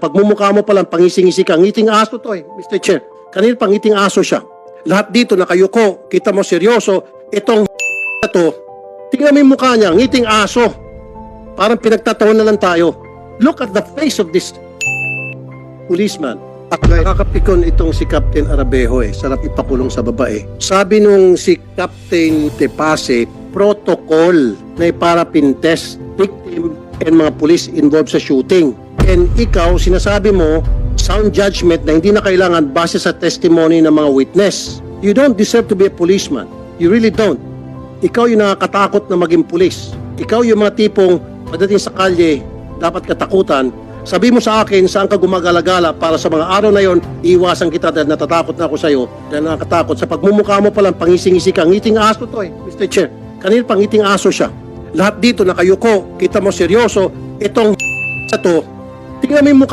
pagmumukha mo palang pangising-ngisi ka. Ngiting aso to Mr. Chair. Kanina pangiting aso siya. Lahat dito nakayuko. Kita mo seryoso. Itong na to, tingnan mo yung mukha niya. Ngiting aso. Parang pinagtataon na lang tayo. Look at the face of this policeman. Nakakapikon itong si Captain Arabejo Sarap ipakulong sa babae. Sabi nung si Captain Tepase, protocol na parapin test victim and mga police involved sa shooting. And ikaw, sinasabi mo, sound judgment na hindi na kailangan base sa testimony ng mga witness. You don't deserve to be a policeman. You really don't. Ikaw yung nakakatakot na maging pulis. Ikaw yung mga tipong pagdating sa kalye, dapat katakutan. Sabi mo sa akin, saan ka gumagalagala para sa mga araw na yon, iiwasan kita dahil natatakot na ako sa iyo, dahil nakakatakot. Sa pagmumukha mo palang pangising-ngisi ka. Ngiting aso to Mr. Chair. Kanina pangiting aso siya. Lahat dito nakayuko. Kita mo seryoso. Itong na to, tingnan mo yung mukha